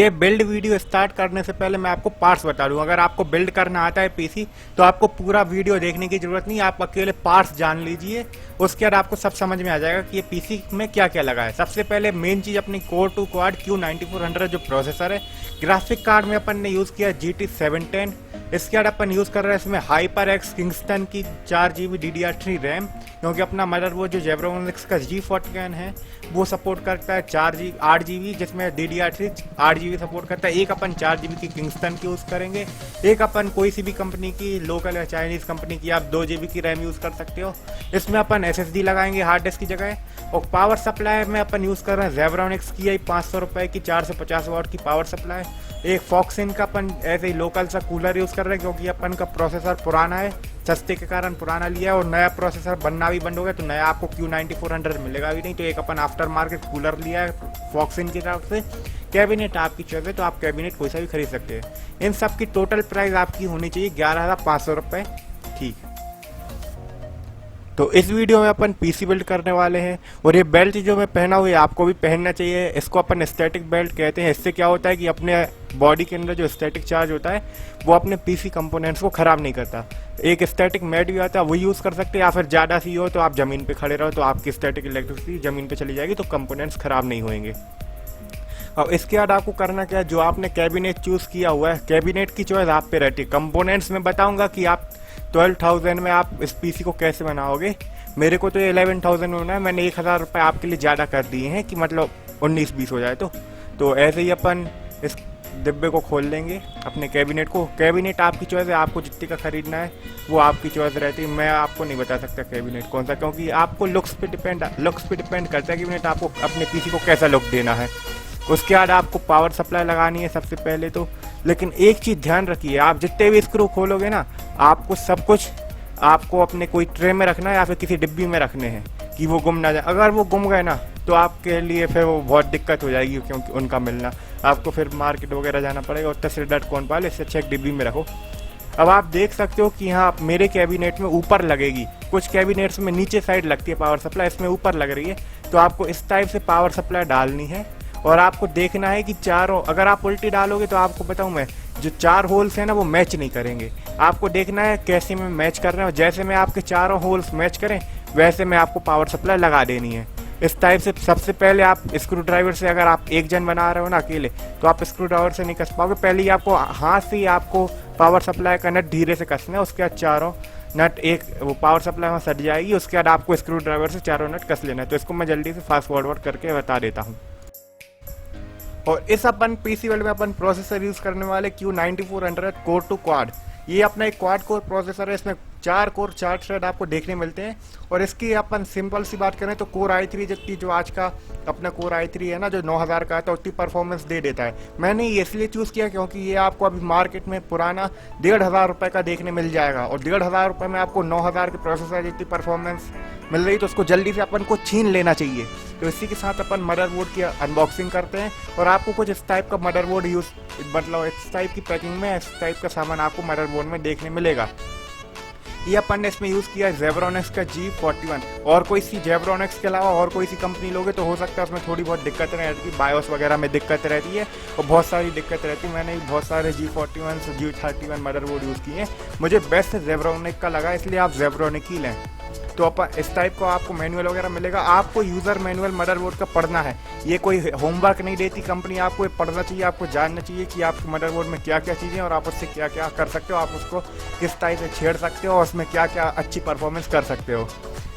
ये build video start करने से पहले मैं आपको पार्ट्स बता दूं। अगर आपको बिल्ड करना आता है पीसी तो आपको पूरा वीडियो देखने की जरूरत नहीं, आप अकेले पार्ट्स जान लीजिए, उसके बाद आपको सब समझ में आ जाएगा कि ये पीसी में क्या क्या लगा है। सबसे पहले मेन चीज अपनी कोर 2 क्वाड Q9400 जो प्रोसेसर है। ग्राफिक कार्ड में अपन ने यूज किया GT 710। इसके बाद अपन यूज कर रहे हैं इसमें HyperX Kingston की 4GB DDR3 रैम, क्योंकि अपना मदरबोर्ड जो Zebronics का G41 है वो सपोर्ट करता है 8GB, जिसमें DDR3 8GB सपोर्ट करता है। एक अपन 4GB की Kingston की यूज करेंगे, एक अपन कोई सी भी कंपनी की लोकल या चाइनीज कंपनी की आप 2GB की रैम यूज कर सकते हो। इसमें अपन SSD लगाएंगे हार्ड डिस्क की जगह। और पावर सप्लाई में अपन यूज कर रहे हैं Zebronics की 500 रुपए की 450 वाट की पावर सप्लाई। एक फॉक्सिन का अपन ऐसे ही लोकल सा कूलर यूज कर रहे हैं, क्योंकि अपन का प्रोसेसर पुराना है, सस्ते के कारण पुराना लिया है, और नया प्रोसेसर बनना भी बंद हो गया तो नया आपको Q9400 मिलेगा भी नहीं, तो एक अपन आफ्टर मार्केट कूलर लिया है फॉक्सिन की तरफ से। कैबिनेट आपकी चॉइस है, तो आप कैबिनेट कोई सा भी खरीद सकते हैं। इन सब की टोटल प्राइस आपकी होनी चाहिए 11,500 रुपये। ठीक है, तो इस वीडियो में अपन पीसी बिल्ड करने वाले हैं, और ये बेल्ट जो मैं पहना हुआ है आपको भी पहनना चाहिए। इसको अपन स्टैटिक बेल्ट कहते हैं। इससे क्या होता है कि अपने बॉडी के अंदर जो स्टैटिक चार्ज होता है वो अपने पीसी कंपोनेंट्स को खराब नहीं करता। एक स्टैटिक मैट भी आता है, वो यूज़ कर सकते हैं, या फिर ज़्यादा सी हो तो आप ज़मीन पे खड़े रहो तो आपकी स्टैटिक इलेक्ट्रिसिटी ज़मीन पे चली जाएगी, तो कंपोनेंट्स खराब नहीं होंगे। और इसके बाद आपको करना क्या है, जो आपने कैबिनेट चूज़ किया हुआ है, कैबिनेट की चॉइस आप पे रहती है। कंपोनेंट्स में बताऊंगा कि आप 12,000 में आप इस पीसी को कैसे बनाओगे। मेरे को तो ये 11,000 होना है, मैंने 1,000 रुपये आपके लिए ज़्यादा कर दिए हैं कि मतलब 19-20 हो जाए। तो ऐसे ही अपन इस डिब्बे को खोल लेंगे, अपने कैबिनेट को। कैबिनेट आपकी चॉइस है, आपको जितने का खरीदना है वो आपकी चॉइस रहती है। मैं आपको नहीं बता सकता कैबिनेट कौन सा, क्योंकि आपको लुक्स पे डिपेंड करता है कैबिनेट आपको अपने पीसी को कैसा लुक देना है। उसके बाद आपको पावर सप्लाई लगानी है सबसे पहले तो। लेकिन एक चीज़ ध्यान रखिए, आप जितने भी स्क्रू खोलोगे ना, आपको सब कुछ आपको अपने कोई ट्रे में रखना है या फिर किसी डिब्बी में रखने हैं कि वो गुम ना जाए। अगर वो गुम गए ना तो आपके लिए फिर वो बहुत दिक्कत हो जाएगी, क्योंकि उनका मिलना आपको फिर मार्केट वगैरह जाना पड़ेगा। उतना सिर दर्द कौन पाले, इससे अच्छा एक डिब्बी में रखो। अब आप देख सकते हो कि यहाँ मेरे कैबिनेट में ऊपर लगेगी, कुछ कैबिनेट्स में नीचे साइड लगती है पावर सप्लाई, इसमें ऊपर लग रही है। तो आपको इस टाइप से पावर सप्लाई डालनी है, और आपको देखना है कि चारों, अगर आप उल्टी डालोगे तो आपको बताऊं मैं, जो 4 होल्स हैं ना वो मैच नहीं करेंगे। आपको देखना है कैसे में मैच कर रहे हो। जैसे में आपके चारों होल्स मैच करें वैसे में आपको पावर सप्लाई लगा देनी है। इस टाइप से सबसे पहले आप स्क्रू ड्राइवर से, अगर आप एक जन बना रहे हो ना अकेले, तो आप स्क्रू ड्राइवर से नहीं कस पाओगे। पहले ही आपको हाथ से ही आपको पावर सप्लाई का नट धीरे से कसना है, उसके बाद चारों नट एक वो पावर सप्लाई में सट जाएगी। उसके बाद आपको स्क्रू ड्राइवर से चारों नट कस लेना है। तो इसको मैं जल्दी से फास्ट फॉरवर्ड करके बता देता हूँ। और इस अपन पीसी वर्ल्ड में अपन प्रोसेसर यूज करने वाले Q9400 कोर 2 क्वाड। ये अपना एक क्वाड कोर प्रोसेसर है, इसमें 4 कोर 4 थ्रेड आपको देखने मिलते हैं। और इसकी अपन सिंपल सी बात करें तो कोर i3 जितनी जो आज का अपना कोर i3 है ना, जो 9000 का आता है, उतनी परफॉर्मेंस दे देता है। मैंने ये इसलिए चूज़ किया क्योंकि ये आपको अभी मार्केट में पुराना 1,500 रुपये का देखने मिल जाएगा, और 1,500 रुपये में आपको 9000 के प्रोसेसर जितनी परफॉर्मेंस मिल रही, तो उसको जल्दी से अपन को छीन लेना चाहिए। तो इसी के साथ अपन मदरबोर्ड की अनबॉक्सिंग करते हैं, और आपको कुछ इस टाइप का मदरबोर्ड यूज, मतलब इस टाइप की पैकिंग में इस टाइप का सामान आपको मदरबोर्ड में देखने मिलेगा। ये अपन ने इसमें यूज़ किया है Zebronics का G41। और कोई सी Zebronics के अलावा और कोई सी कंपनी लोगे तो हो सकता है उसमें थोड़ी बहुत दिक्कत रहती है, बायोस वगैरह में दिक्कत रहती है, और बहुत सारी दिक्कत रहती है। मैंने भी बहुत सारे G41 से G31 मदरबोर्ड यूज़ किए हैं, मुझे बेस्ट Zebronics का लगा, इसलिए आप Zebronics ही लें। तो अपन इस टाइप का आपको मैनुअल वगैरह मिलेगा। आपको यूज़र मैनुअल मदरबोर्ड का पढ़ना है, ये कोई होमवर्क नहीं देती कंपनी, आपको ये पढ़ना चाहिए, आपको जानना चाहिए कि आपके मदरबोर्ड में क्या क्या चीज़ें और आप उससे क्या क्या कर सकते हो, आप उसको किस टाइप से छेड़ सकते हो और उसमें क्या क्या अच्छी परफॉर्मेंस कर सकते हो।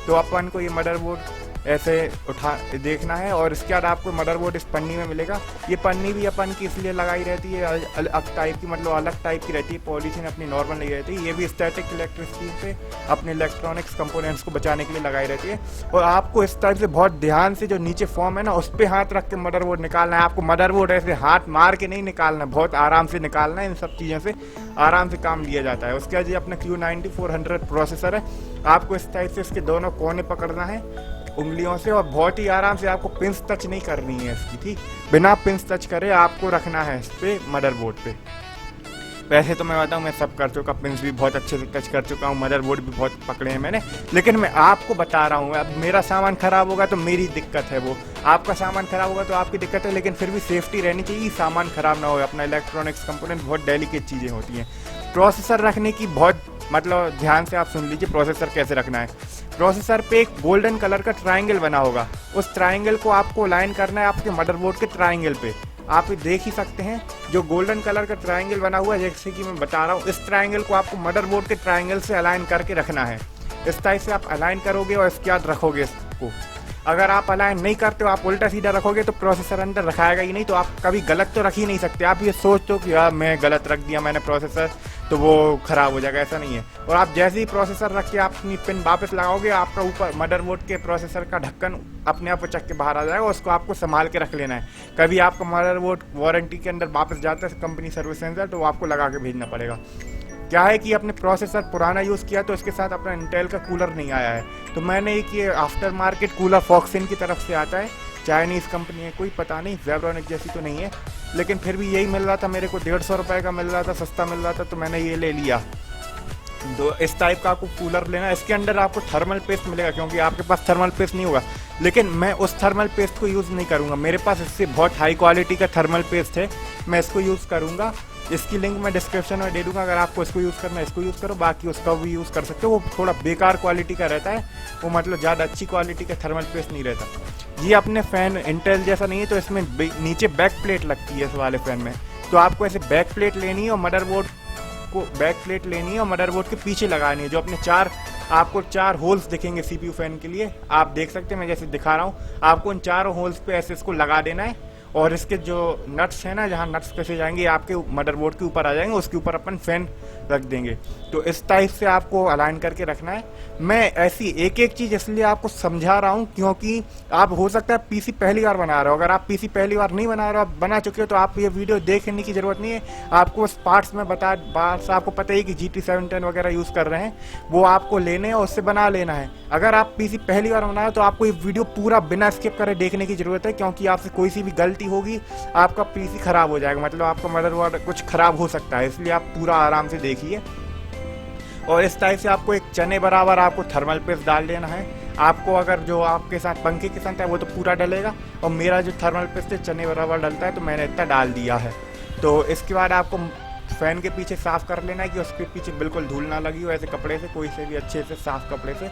तो अपन को ये मदरबोर्ड ऐसे उठा देखना है, और इसके बाद आपको मदरबोर्ड इस पन्नी में मिलेगा। ये पन्नी भी अपन की इसलिए लगाई रहती है अलग टाइप की, मतलब अलग टाइप की रहती है, पॉलीथीन अपनी नॉर्मल नहीं रहती। ये भी स्टैटिक इलेक्ट्रिसिटी से अपने इलेक्ट्रॉनिक्स कंपोनेंट्स को बचाने के लिए लगाई रहती है। और आपको इस टाइप से बहुत ध्यान से जो नीचे फॉर्म है ना, उस पर हाथ रख के मदरबोर्ड निकालना है। आपको मदरबोर्ड ऐसे हाथ मार के नहीं निकालना, बहुत आराम से निकालना है। इन सब चीज़ों से आराम से काम लिया जाता है। उसके बाद ये अपना Q9400 प्रोसेसर है, आपको इस टाइप से इसके दोनों कोने पकड़ना है उंगलियों से, और बहुत ही आराम से, आपको पिंस टच नहीं करनी है इसकी, ठीक, बिना पिंस टच करे आपको रखना है इस पे मदरबोर्ड पे। वैसे तो मैं बताऊँ, मैं सब कर चुका, पिंस भी बहुत अच्छे से टच कर चुका हूँ, मदरबोर्ड भी बहुत पकड़े हैं मैंने, लेकिन मैं आपको बता रहा हूँ, अब मेरा सामान खराब होगा तो मेरी दिक्कत है, वो आपका सामान खराब होगा तो आपकी दिक्कत है, लेकिन फिर भी सेफ्टी रहनी चाहिए, सामान खराब ना हो। अपना इलेक्ट्रॉनिक्स कंपोनेंट बहुत डेलिकेट चीज़ें होती हैं। प्रोसेसर रखने की बहुत मतलब ध्यान से आप सुन लीजिए, प्रोसेसर कैसे रखना है। प्रोसेसर पे एक गोल्डन कलर का ट्रायंगल बना होगा, उस ट्रायंगल को आपको अलाइन करना है आपके मदरबोर्ड के ट्रायंगल पे। आप देख ही सकते हैं जो गोल्डन कलर का ट्रायंगल बना हुआ है, जैसे कि मैं बता रहा हूँ, इस ट्रायंगल को आपको मदरबोर्ड के ट्रायंगल से अलाइन करके रखना है। इस टाइप से आप अलाइन करोगे और इसके बाद रखोगे इसको। अगर आप अलाइन नहीं करते हो, आप उल्टा सीधा रखोगे तो प्रोसेसर अंदर रखाएगा ही नहीं, तो आप कभी गलत तो रख ही नहीं सकते। आप ये सोचते हो कि यार मैं गलत रख दिया मैंने प्रोसेसर तो वो ख़राब हो जाएगा, ऐसा नहीं है। और आप जैसे ही प्रोसेसर रख के आप अपनी पिन वापस लगाओगे, आपका ऊपर मदरबोर्ड के प्रोसेसर का ढक्कन अपने आप उचक के बाहर आ जाएगा, उसको आपको संभाल के रख लेना है। कभी आपका मदरबोर्ड वारंटी के अंदर वापस जाता है कंपनी सर्विस सेंटर, तो आपको लगा के भेजना पड़ेगा। क्या है कि अपने प्रोसेसर पुराना यूज़ किया तो इसके साथ अपना इंटेल का कूलर नहीं आया है, तो मैंने एक ये आफ्टर मार्केट कूलर फॉक्सिन की तरफ से आता है, चाइनीज़ कंपनी है कोई, पता नहीं, ज़ेब्रॉनिक जैसी तो नहीं है, लेकिन फिर भी यही मिल रहा था मेरे को, 150 रुपये का मिल रहा था, सस्ता मिल रहा था, तो मैंने ये ले लिया। तो इस टाइप का आपको कूलर लेना है। इसके अंदर आपको थर्मल पेस्ट मिलेगा, क्योंकि आपके पास थर्मल पेस्ट नहीं होगा, लेकिन मैं उस थर्मल पेस्ट को यूज़ नहीं करूँगा। मेरे पास इससे बहुत हाई क्वालिटी का थर्मल पेस्ट है, मैं इसको यूज़ करूँगा। इसकी लिंक मैं डिस्क्रिप्शन में दे दूँगा, अगर आपको इसको यूज़ करना है इसको यूज़ करो, बाकी उसका भी यूज़ कर सकते हो। वो थोड़ा बेकार क्वालिटी का रहता है, वो मतलब ज़्यादा अच्छी क्वालिटी का थर्मल पेस्ट नहीं रहता। ये अपने फ़ैन इंटेल जैसा नहीं है, तो इसमें नीचे बैक प्लेट लगती है इस वाले फ़ैन में, तो आपको ऐसे बैक प्लेट लेनी है और मदरबोर्ड को बैक प्लेट लेनी है और मदरबोर्ड के पीछे लगानी है। जो अपने आपको 4 होल्स दिखेंगे सीपीयू फैन के लिए, आप देख सकते हैं, मैं जैसे दिखा रहा हूँ, आपको उन 4 होल्स पे ऐसे इसको लगा देना है। और इसके जो नट्स है ना, जहाँ नट्स कैसे जाएंगे आपके मदरबोर्ड के ऊपर आ जाएंगे, उसके ऊपर अपन फैन रख देंगे। तो इस टाइप से आपको अलाइन करके रखना है। मैं ऐसी एक एक चीज़ इसलिए आपको समझा रहा हूँ क्योंकि आप हो सकता है पीसी पहली बार बना रहे हो। अगर आप पीसी पहली बार नहीं बना रहे हो, आप बना चुके हो, तो आप ये वीडियो देखने की ज़रूरत नहीं है। आपको उस पार्ट्स में आपको पता ही कि GT 710 वगैरह यूज़ कर रहे हैं, वो आपको लेने हैं और उससे बना लेना है। अगर आप पीसी पहली बार बना रहे हो तो आपको ये वीडियो पूरा बिना स्किप करे देखने की ज़रूरत है, क्योंकि आपसे कोई सी भी गलती होगी आपका पीसी ख़राब हो जाएगा, मतलब आपका मदरबोर्ड कुछ ख़राब हो सकता है, इसलिए आप पूरा आराम से देखिए। और इस टाइप से आपको एक चने बराबर आपको थर्मल पेस्ट डाल देना है। आपको अगर जो आपके साथ पंखे के साथ है वो तो पूरा डलेगा, और मेरा जो थर्मल पेस्ट है चने बराबर डलता है, तो मैंने इतना डाल दिया है। तो इसके बाद आपको फैन के पीछे साफ़ कर लेना है कि उसके पीछे बिल्कुल धूल ना लगी हो। ऐसे कपड़े से, कोई से भी अच्छे से साफ़ कपड़े से,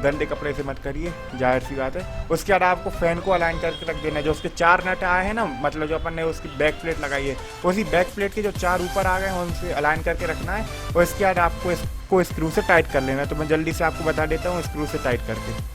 गंदे कपड़े से मत करिए, जाहिर सी बात है। उसके बाद आपको फैन को अलाइन करके रख देना है। जो उसके 4 नट आए हैं ना, मतलब जो अपन ने उसकी बैक प्लेट लगाई है, उसी बैक प्लेट के जो 4 ऊपर आ गए हैं उनसे अलाइन करके रखना है। और इसके बाद आपको इसको स्क्रू से टाइट कर लेना है। तो मैं जल्दी से आपको बता देता हूँ स्क्रू से टाइट करके।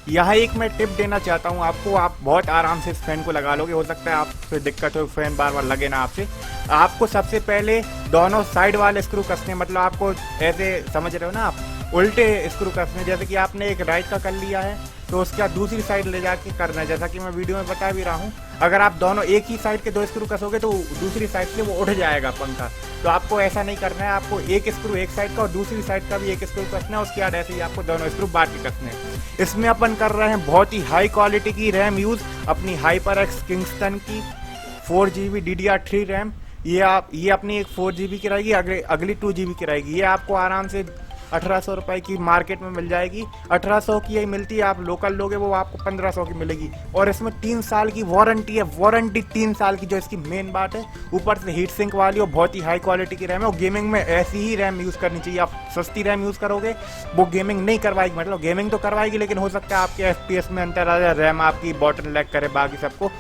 यहाँ एक मैं टिप देना चाहता हूँ आपको, आप बहुत आराम से इस फैन को लगा लोगे। हो सकता है आपसे दिक्कत हो, फैन बार बार लगे ना आपसे। आपको सबसे पहले दोनों साइड वाले स्क्रू कसने, मतलब आपको ऐसे समझ रहे हो ना आप, उल्टे स्क्रू कसने। जैसे कि आपने एक राइट का कर लिया है तो उसके बाद दूसरी साइड ले जाके करना है, जैसा कि मैं वीडियो में बता भी रहा हूँ। अगर आप दोनों एक ही साइड के 2 स्क्रू कसोगे तो दूसरी साइड से वो उठ जाएगा पंखा। तो आपको ऐसा नहीं करना है, आपको एक स्क्रू एक साइड का और दूसरी साइड का भी एक स्क्रू कसना है। उसके बाद ऐसे ही आपको दोनों स्क्रू बांट के कसने हैं। इसमें अपन कर रहे हैं बहुत ही हाई क्वालिटी की रैम यूज़, अपनी HyperX किंगस्टन की 4GB DDR3 रैम। ये अपनी एक 4GB की रहेगी, अगली 2GB की रहेगी। ये आपको आराम से 1800 रुपये की मार्केट में मिल जाएगी। 1800 की यही मिलती है, आप लोकल लोगे वो आपको 1500 की मिलेगी। और इसमें 3 साल की वारंटी है, वारंटी 3 साल की, जो इसकी मेन बात है। ऊपर से हीट सिंक वाली और बहुत ही हाई क्वालिटी की रैम है। और गेमिंग में ऐसी ही रैम यूज़ करनी चाहिए। आप सस्ती रैम यूज़ करोगे वो गेमिंग नहीं करवाएगी, मतलब गेमिंग तो करवाएगी लेकिन हो सकता है आपके FPS में अंतर आ जाए, रैम आपकी बॉटल लैग करे बाकी सबको।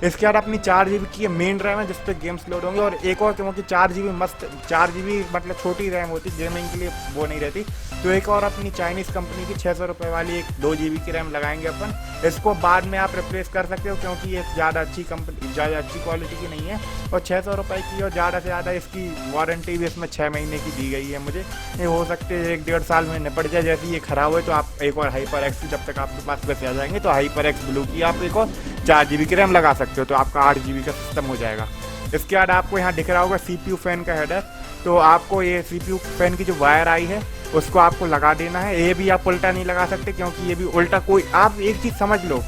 इसके बाद अपनी 4GB की मेन रैम है जिस पे गेम्स लोड होंगे। और एक और क्योंकि 4GB मस्त, 4GB मतलब छोटी रैम होती है, गेमिंग के लिए वो नहीं रहती, तो एक और अपनी चाइनीज़ कंपनी की 600 रुपये वाली एक 2GB की रैम लगाएंगे अपन। इसको बाद में आप रिप्लेस कर सकते हो क्योंकि ये ज़्यादा अच्छी क्वालिटी की नहीं है। और 600 रुपये की, और ज़्यादा से ज़्यादा इसकी वारंटी भी इसमें 6 महीने की दी गई है मुझे। ये हो सकते है 1-1.5 साल में निपट जाए। जैसे ये ख़राब हो तो आप एक और HyperX की, जब तक आपके पास पैसे आ जाएंगे तो HyperX ब्लू की आप एक और 4GB की रैम लगा सकते हो, तो आपका 8GB का सिस्टम हो जाएगा। इसके बाद आपको यहाँ दिख रहा होगा CPU फैन का हेडर, तो आपको ये CPU फैन की जो वायर आई है उसको आपको लगा देना है। ये भी आप उल्टा नहीं लगा सकते क्योंकि ये भी उल्टा कोई, आप एक चीज़ समझ लो,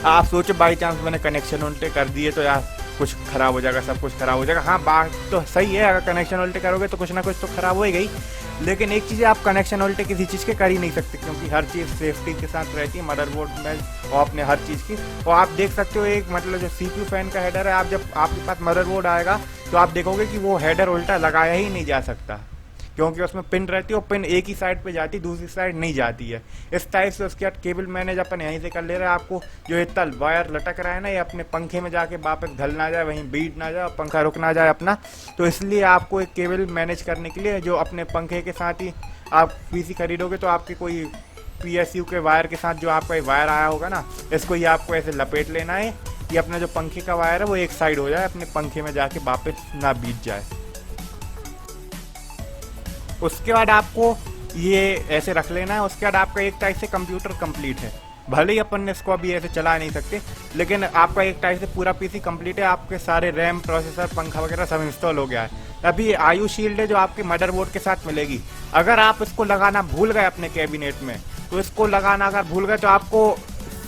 आप सोचो बाई चांस मैंने कनेक्शन उल्टे कर दिए तो यार कुछ खराब हो जाएगा, सब कुछ खराब हो जाएगा। हाँ, बात तो सही है, अगर कनेक्शन उल्टे करोगे तो कुछ ना कुछ तो खराब होएगा ही। लेकिन एक चीज़ है, आप कनेक्शन उल्टे किसी चीज़ के कर ही नहीं सकते, क्योंकि हर चीज़ सेफ्टी के साथ रहती है मदरबोर्ड में और अपने हर चीज़ की। और आप देख सकते हो एक मतलब जो CPU फैन का हेडर है, आप जब आपके पास मदरबोर्ड आएगा तो आप देखोगे कि वो हेडर उल्टा लगाया ही नहीं जा सकता, क्योंकि उसमें पिन रहती है और पिन एक ही साइड पे जाती है, दूसरी साइड नहीं जाती है। इस टाइप से उसके बाद केबल मैनेज अपन यहीं से कर ले रहे हैं। आपको जो इतना वायर लटक रहा है ना, ये अपने पंखे में जाके वापस घल ना जाए, वहीं बीट ना जाए, पंखा रुक ना जाए अपना। तो इसलिए आपको एक केबल मैनेज करने के लिए जो अपने पंखे के साथ ही आप PC खरीदोगे तो आपके कोई PSU के वायर के साथ जो आपका वायर आया होगा ना, इसको ही आपको ऐसे लपेट लेना है कि अपना जो पंखे का वायर है वो एक साइड हो जाए, अपने पंखे में जाके वापस ना बीत जाए। उसके बाद आपको ये ऐसे रख लेना है। उसके बाद आपका एक टाइप से कंप्यूटर कंप्लीट है। भले ही अपन इसको अभी ऐसे चला नहीं सकते, लेकिन आपका एक टाइप से पूरा PC कंप्लीट है। आपके सारे रैम, प्रोसेसर, पंखा वगैरह सब इंस्टॉल हो गया है। अभी आयु शील्ड है जो आपके मदरबोर्ड के साथ मिलेगी। अगर आप इसको लगाना भूल गए अपने कैबिनेट में, तो इसको लगाना अगर भूल गए तो आपको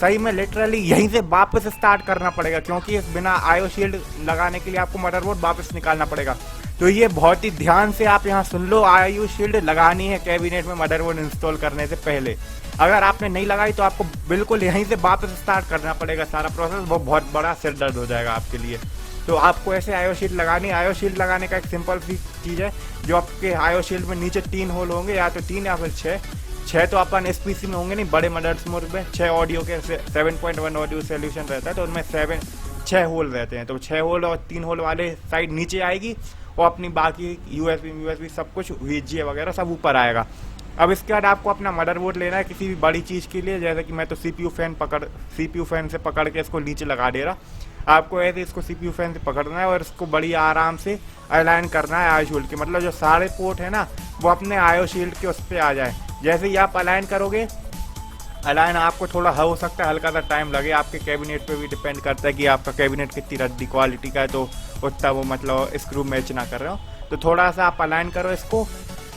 सही में लिटरली यहीं से वापस स्टार्ट करना पड़ेगा, क्योंकि बिना आयु शील्ड लगाने के लिए आपको मदरबोर्ड वापस निकालना पड़ेगा। तो ये बहुत ही ध्यान से आप यहाँ सुन लो, आयु शील्ड लगानी है कैबिनेट में मदरबोर्ड इंस्टॉल करने से पहले। अगर आपने नहीं लगाई तो आपको बिल्कुल यहीं से वापस स्टार्ट करना पड़ेगा सारा प्रोसेस, वो बहुत बड़ा सिर दर्द हो जाएगा आपके लिए। तो आपको ऐसे आयो शील्ड लगानी है। आयो शील्ड लगाने का एक सिंपल सी चीज़ है, जो आपके आयो शील्ड में नीचे 3 होल होंगे, या तो 3 या फिर 6 तो अपन इस PC में होंगे नहीं, बड़े मदरबोर्ड में 6 ऑडियो के 7.1 ऑडियो सोल्यूशन रहता है, तो उनमें 6 होल रहते हैं। तो 6 होल और 3 होल वाले साइड नीचे आएगी और अपनी बाकी USB सब कुछ VGA वगैरह सब ऊपर आएगा। अब इसके बाद आपको अपना मदरबोर्ड लेना है किसी भी बड़ी चीज़ के लिए, जैसे कि मैं तो CPU फैन से पकड़ के इसको नीचे लगा दे रहा। आपको ऐसे इसको CPU फैन से पकड़ना है और इसको बड़ी आराम से अलाइन करना है आयो शील्ड के, मतलब जो सारे पोर्ट है ना वो अपने आयो शील्ड के उस पर आ जाए। जैसे ही आप अलाइन करोगे, अलाइन आपको थोड़ा हो सकता है हल्का सा टाइम लगे, आपके कैबिनेट पे भी डिपेंड करता है कि आपका कैबिनेट कितनी रद्दी क्वालिटी का है, तो उतना वो मतलब स्क्रू मैच ना कर रहे हो। तो थोड़ा सा आप अलाइन करो इसको।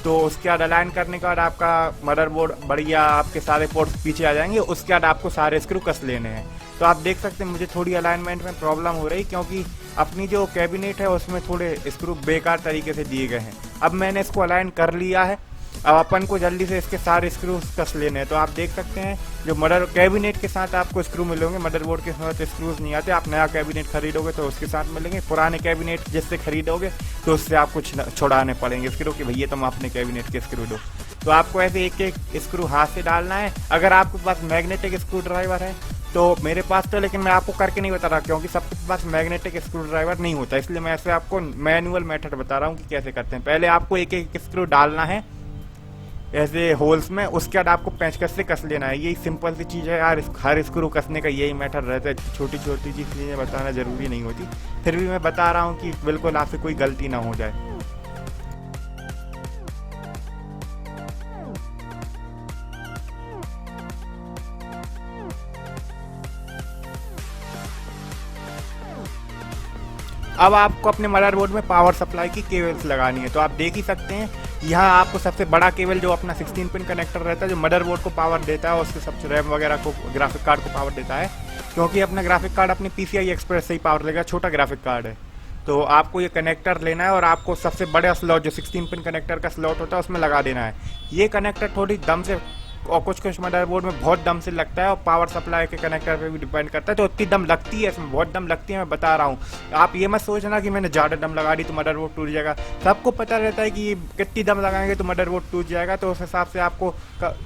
तो उसके बाद अलाइन करने के बाद आपका मदरबोर्ड बढ़िया, आपके सारे पोर्ट्स पीछे आ जाएंगे। उसके बाद आपको सारे स्क्रू कस लेने हैं। तो आप देख सकते हैं मुझे थोड़ी अलाइनमेंट में प्रॉब्लम हो रही, क्योंकि अपनी जो कैबिनेट है उसमें थोड़े स्क्रू बेकार तरीके से दिए गए हैं। अब मैंने इसको अलाइन कर लिया है। अब अपन को जल्दी से इसके सारे स्क्रू कस लेने हैं। तो आप देख सकते हैं जो कैबिनेट के साथ आपको स्क्रू मिलेंगे, मदरबोर्ड के साथ स्क्रूज नहीं आते। आप नया कैबिनेट खरीदोगे तो उसके साथ मिलेंगे, पुराने कैबिनेट जिससे खरीदोगे तो उससे आपको छुड़ाने पड़ेंगे स्क्रू कि भैया तुम अपने कैबिनेट के स्क्रू दो। तो आपको ऐसे एक एक स्क्रू हाथ से डालना है। अगर आपके पास मैग्नेटिक स्क्रू ड्राइवर है तो मेरे पास तो, लेकिन मैं आपको करके नहीं बता रहा क्योंकि सबके पास मैग्नेटिक स्क्रू ड्राइवर नहीं होता, इसलिए मैं ऐसे आपको मैनुअल मेथड बता रहा हूँ कि कैसे करते हैं। पहले आपको एक एक स्क्रू डालना है ऐसे होल्स में, उसके बाद आपको पेंचकस से कस लेना है। यही सिंपल सी चीज़ है यार, हर स्क्रू कसने का यही मेथड रहता है। छोटी छोटी चीज़ें बताना ज़रूरी नहीं होती, फिर भी मैं बता रहा हूँ कि बिल्कुल आपसे कोई गलती ना हो जाए। अब आपको अपने मदरबोर्ड में पावर सप्लाई की केबल्स लगानी है। तो आप देख ही सकते हैं यहाँ आपको सबसे बड़ा केबल जो अपना 16 पिन कनेक्टर रहता है, जो मदरबोर्ड को पावर देता है, उसके सबसे रैम वगैरह को, ग्राफिक कार्ड को पावर देता है, क्योंकि अपना ग्राफिक कार्ड अपनी PCI एक्सप्रेस से ही पावर देगा, छोटा ग्राफिक कार्ड है। तो आपको ये कनेक्टर लेना है और आपको सबसे बड़ा स्लॉट जो 16 पिन कनेक्टर का स्लॉट होता है उसमें लगा देना है। ये कनेक्टर थोड़ी दम से, और कुछ कुछ मदरबोर्ड में बहुत दम से लगता है, और पावर सप्लाई के कनेक्टर पे भी डिपेंड करता है। तो उतनी दम लगती है, इसमें बहुत दम लगती है, मैं बता रहा हूँ। आप ये मत सोचना कि मैंने ज़्यादा दम लगा दी तो मदरबोर्ड टूट जाएगा। सबको पता रहता है कि ये कितनी दम लगाएंगे तो मदरबोर्ड टूट जाएगा। तो उस हिसाब से आपको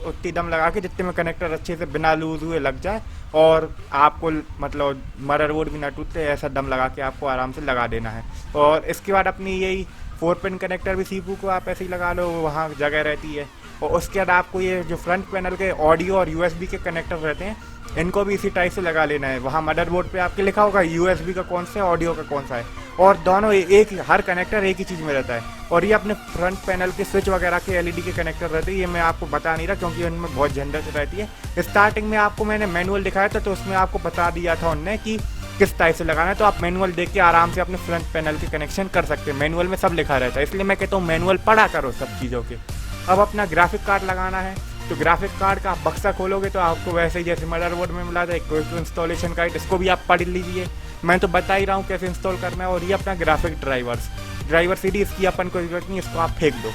उतनी दम लगा के जितने में कनेक्टर अच्छे से बिना लूज हुए लग जाए और आपको मतलब मदरबोर्ड भी ना टूटते, ऐसा दम लगा के आपको आराम से लगा देना है। और इसके बाद अपनी यही 4 पिन कनेक्टर भी CPU को आप ऐसे ही लगा लो, वहाँ जगह रहती है। और उसके बाद आपको ये जो फ्रंट पैनल के ऑडियो और USB के कनेक्टर रहते हैं, इनको भी इसी टाइप से लगा लेना है। वहाँ मदरबोर्ड पे आपके लिखा होगा USB का कौन सा है, ऑडियो का कौन सा है, और दोनों एक, हर कनेक्टर एक ही चीज़ में रहता है। और ये अपने फ्रंट पैनल के स्विच वगैरह के LED के कनेक्टर रहते हैं, ये मैं आपको बता नहीं रहा क्योंकि उनमें बहुत झंझट रहती है। स्टार्टिंग में आपको मैंने मैनुअल दिखाया था, तो उसमें आपको बता दिया था उनने कि किस टाइप से लगाना है। तो आप मैनुअल देख के आराम से अपने फ्रंट पैनल के कनेक्शन कर सकते हैं। मैनुअल में सब लिखा रहता है, इसलिए मैं कहता हूँ मैनुअल पढ़ा करो सब चीज़ों के। अब अपना ग्राफिक कार्ड लगाना है। तो ग्राफिक कार्ड का बक्सा खोलोगे तो आपको वैसे ही जैसे मदरबोर्ड में मिला था एक इंस्टॉलेशन गाइड, इसको भी आप पढ़ लीजिए। मैं तो बता ही रहा हूँ कैसे इंस्टॉल करना है। और ये अपना ग्राफिक ड्राइवर सीडी, इसकी अपन को जरूरत नहीं, इसको आप फेंक दो,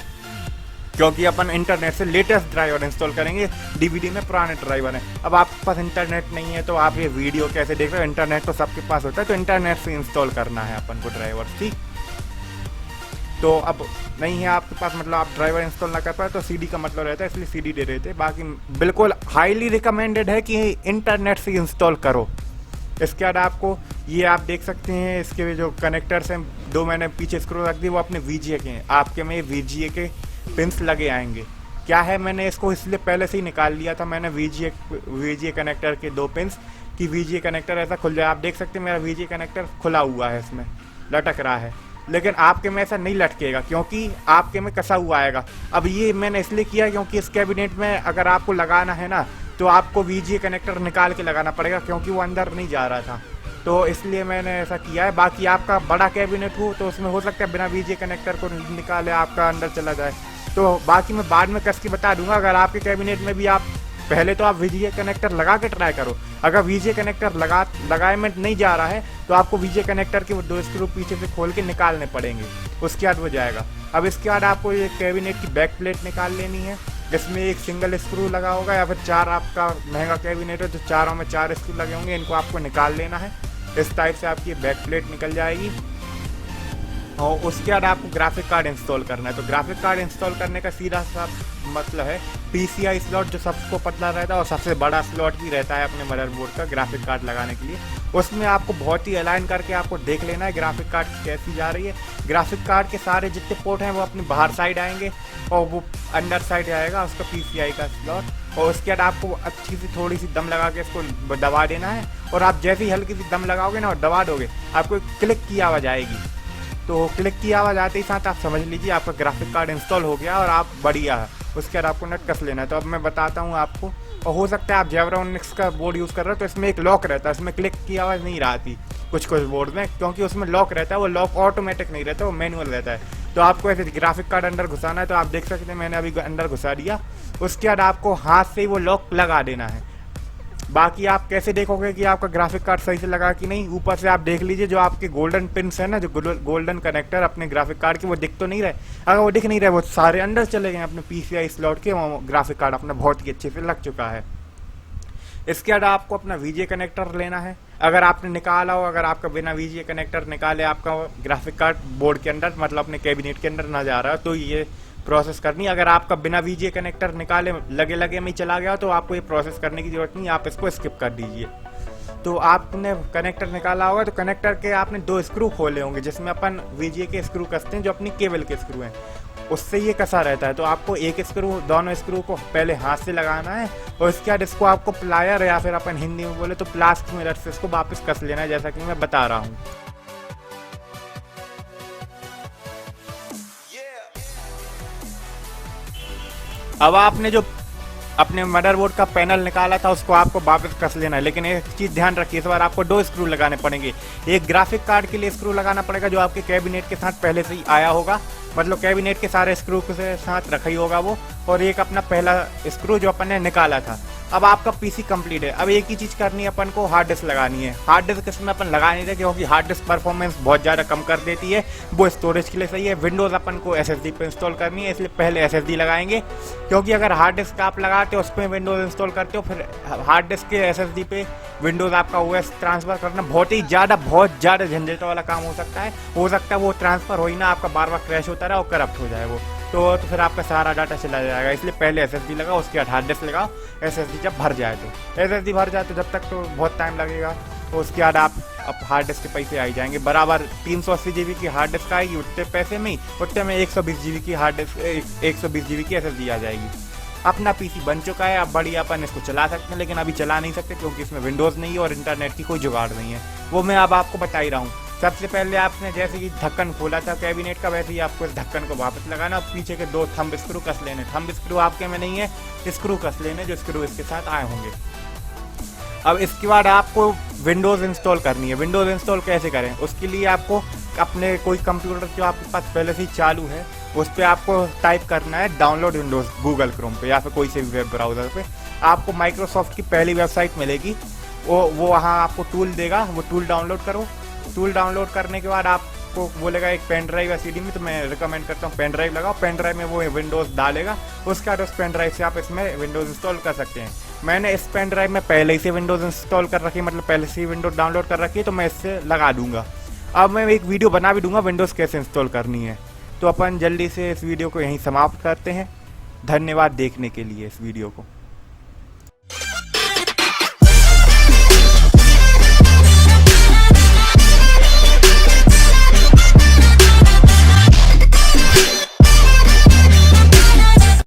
क्योंकि अपन इंटरनेट से लेटेस्ट ड्राइवर इंस्टॉल करेंगे। डीवीडी में पुराने ड्राइवर हैं। अब आपके पास इंटरनेट नहीं है तो आप ये वीडियो कैसे देख रहे हो? इंटरनेट तो सबके पास होता है, तो इंटरनेट से इंस्टॉल करना है अपन को ड्राइवर, ठीक। तो अब नहीं है आपके पास, मतलब आप ड्राइवर इंस्टॉल ना कर पाए तो सीडी का मतलब रहता है, इसलिए सीडी दे रहे थे। बाकी बिल्कुल हाईली रिकमेंडेड है कि इंटरनेट से इंस्टॉल करो। इसके बाद आपको ये आप देख सकते हैं, इसके जो कनेक्टर्स हैं, दो मैंने पीछे स्क्रू रख दी, वो अपने VGA के हैं। आपके में VGA के पिंस लगे आएंगे। क्या है, मैंने इसको इसलिए पहले से ही निकाल लिया था, मैंने VGA कनेक्टर के 2 पिंस कि VGA कनेक्टर ऐसा खुल जाए। आप देख सकते हैं मेरा VGA कनेक्टर खुला हुआ है, इसमें लटक रहा है। लेकिन आपके में ऐसा नहीं लटकेगा, क्योंकि आपके में कसा हुआ आएगा। अब ये मैंने इसलिए किया क्योंकि इस कैबिनेट में अगर आपको लगाना है ना, तो आपको VGA कनेक्टर निकाल के लगाना पड़ेगा, क्योंकि वो अंदर नहीं जा रहा था, तो इसलिए मैंने ऐसा किया है। बाकी आपका बड़ा कैबिनेट हो तो उसमें हो सकता है बिना VGA कनेक्टर को निकाले आपका अंदर चला जाए। तो बाकी मैं बाद में कस के बता दूंगा। अगर आपके कैबिनेट में भी आप पहले तो आप VGA कनेक्टर लगा के ट्राई करो। अगर VGA कनेक्टर लगाए में नहीं जा रहा है तो आपको VGA कनेक्टर के 2 स्क्रू पीछे से खोल के निकालने पड़ेंगे, उसके बाद हो जाएगा। अब इसके बाद आपको ये कैबिनेट की बैक प्लेट निकाल लेनी है। इसमें एक सिंगल स्क्रू लगा होगा, या फिर 4 आपका महंगा कैबिनेट है तो चारों में 4 स्क्रू लगे होंगे, इनको आपको निकाल लेना है। इस टाइप से आपकी बैक प्लेट निकल जाएगी। और उसके बाद आपको ग्राफिक कार्ड इंस्टॉल करना है। तो ग्राफिक कार्ड इंस्टॉल करने का सीधा सा मतलब है PCI स्लॉट, जो सबको पतला रहता है और सबसे बड़ा स्लॉट भी रहता है अपने मदरबोर्ड का ग्राफिक कार्ड लगाने के लिए। उसमें आपको बहुत ही अलाइन करके आपको देख लेना है ग्राफिक कार्ड कैसी जा रही है। ग्राफिक कार्ड के सारे जितने पोर्ट हैं वो अपनी बाहर साइड आएंगे और वो अंदर साइड आएगा उसका PCI का स्लॉट। और उसके बाद आपको अच्छी सी थोड़ी सी दम लगा के इसको दबा देना है। और आप जैसे ही हल्की सी दम लगाओगे ना और दबा दोगे, आपको क्लिक की आवाज़ आएगी। तो क्लिक की आवाज़ आते ही साथ आप समझ लीजिए आपका ग्राफिक कार्ड इंस्टॉल हो गया और आप बढ़िया है। उसके बाद आपको नट कस लेना है। तो अब मैं बताता हूँ आपको। और हो सकता है आप Jabra Onyx का बोर्ड यूज़ कर रहे हो तो इसमें एक लॉक रहता है, इसमें क्लिक की आवाज़ नहीं आती कुछ बोर्ड में, क्योंकि उसमें लॉक रहता है। वो लॉक ऑटोमेटिक नहीं रहता, वो मैनुअल रहता है। तो आपको ऐसे ग्राफिक कार्ड अंदर घुसाना है। तो आप देख सकते हैं मैंने अभी अंदर घुसा दिया। उसके बाद आपको हाथ से ही वो लॉक लगा देना है। बाकी आप कैसे देखोगे कि आपका ग्राफिक कार्ड सही से लगा कि नहीं? ऊपर से आप देख लीजिए जो आपके गोल्डन पिन्स है ना, जो गोल्डन कनेक्टर अपने ग्राफिक कार्ड के, वो दिख तो नहीं रहे। अगर वो दिख नहीं रहे वो सारे अंदर चले गए अपने PCI स्लॉट के, ग्राफिक कार्ड अपना बहुत ही अच्छे से लग चुका है। इसके बाद आपको अपना VGA कनेक्टर लेना है। अगर आपने निकाला हो, अगर आपका बिना VGA कनेक्टर निकाले आपका ग्राफिक कार्ड बोर्ड के अंदर, मतलब अपने कैबिनेट के अंदर ना जा रहा है, तो ये प्रोसेस करनी। अगर आपका बिना VGA कनेक्टर निकाले लगे में ही चला गया तो आपको ये प्रोसेस करने की जरूरत नहीं, आप इसको स्किप कर दीजिए। तो आपने कनेक्टर निकाला होगा तो कनेक्टर के आपने 2 स्क्रू खोले होंगे, जिसमें अपन VGA के स्क्रू कसते हैं, जो अपनी केबल के स्क्रू हैं, उससे ये कसा रहता है। तो आपको एक स्क्रू, दोनों स्क्रू को पहले हाथ से लगाना है और इसके बाद इसको आपको प्लायर, या फिर अपन हिंदी में बोले तो प्लास्टिक मिरर से इसको वापस कस लेना है, जैसा कि मैं बता रहा हूँ। अब आपने जो अपने मदरबोर्ड का पैनल निकाला था उसको आपको वापस कस लेना है। लेकिन एक चीज़ ध्यान रखिए, इस बार आपको 2 स्क्रू लगाने पड़ेंगे। एक ग्राफिक कार्ड के लिए स्क्रू लगाना पड़ेगा जो आपके कैबिनेट के साथ पहले से ही आया होगा, मतलब कैबिनेट के सारे स्क्रू के साथ रखा ही होगा वो। और एक अपना पहला स्क्रू जो अपन ने निकाला था। अब आपका PC कंप्लीट है। अब एक ही चीज़ करनी है अपन को, हार्ड डिस्क लगानी है। हार्ड डिस्क इसमें अपन लगा नहीं थे क्योंकि हार्ड डिस्क परफॉर्मेंस बहुत ज़्यादा कम कर देती है, वो स्टोरेज के लिए सही है। विंडोज़ अपन को SSD पे इंस्टॉल करनी है, इसलिए पहले SSD लगाएंगे। क्योंकि अगर हार्ड डिस्क आप लगाते हो उस पर विंडोज़ इंस्टॉल करते हो, फिर हार्ड डिस्क के SSD पे विंडोज़ आपका OS ट्रांसफ़र करना बहुत ज़्यादा झंझट वाला काम हो सकता है। वो ट्रांसफ़र हो ही ना, आपका बार बार क्रैश होता रहा और करप्ट हो जाए वो, तो फिर आपका सारा डाटा चला जाएगा। इसलिए पहले SSD लगाओ, उसके बाद हार्ड डिस्क लगाओ। SSD जब भर जाए तो SSD भर जाए तो जब तक तो बहुत टाइम लगेगा, तो उसके बाद आप अब हार्ड डिस्क के पैसे आ ही जाएंगे। बराबर 380 GB की हार्ड डिस्क आएगी, उतने पैसे में ही उतने में 120 GB की हार्ड डिस्क, 120 GB की SSD आ जाएगी। अपना PC बन चुका है, आप बढ़िया अपन इसको चला सकते हैं, लेकिन अभी चला नहीं सकते क्योंकि इसमें विंडोज़ नहीं है और इंटरनेट की कोई जुगाड़ नहीं है। वो मैं अब आपको बता ही रहा हूँ। सबसे पहले आपने जैसे कि ढक्कन खोला था कैबिनेट का, वैसे ही आपको इस ढक्कन को वापस लगाना और पीछे के 2 थंब स्क्रू कस लेने। थंब स्क्रू आपके में नहीं है, स्क्रू कस लेने जो स्क्रू इसके साथ आए होंगे। अब इसके बाद आपको विंडोज़ इंस्टॉल करनी है। विंडोज़ इंस्टॉल कैसे करें? उसके लिए आपको अपने कोई कंप्यूटर जो आपके पास पहले से ही चालू है उस पर आपको टाइप करना है डाउनलोड विंडोज़ गूगल क्रोम पे या फिर कोई से भी वेब ब्राउज़र पे। आपको माइक्रोसॉफ्ट की पहली वेबसाइट मिलेगी, वो वहाँ आपको टूल देगा, वो टूल डाउनलोड करो। टूल डाउनलोड करने के बाद आपको बोलेगा एक पेन ड्राइव या सीडी में, तो मैं रिकमेंड करता हूँ पेन ड्राइव लगाओ। पेन ड्राइव में वो विंडोज़ डालेगा, उसके बाद उस पेन ड्राइव से आप इसमें विंडोज़ इंस्टॉल कर सकते हैं। मैंने इस पेन ड्राइव में पहले ही से विंडोज़ इंस्टॉल कर रखी है, मतलब पहले से ही विंडोज़ डाउनलोड कर रखी है, तो मैं इससे लगा दूंगा। अब मैं एक वीडियो बना भी दूंगा विंडोज़ कैसे इंस्टॉल करनी है। तो अपन जल्दी से इस वीडियो को यहीं समाप्त करते हैं। धन्यवाद देखने के लिए इस वीडियो को।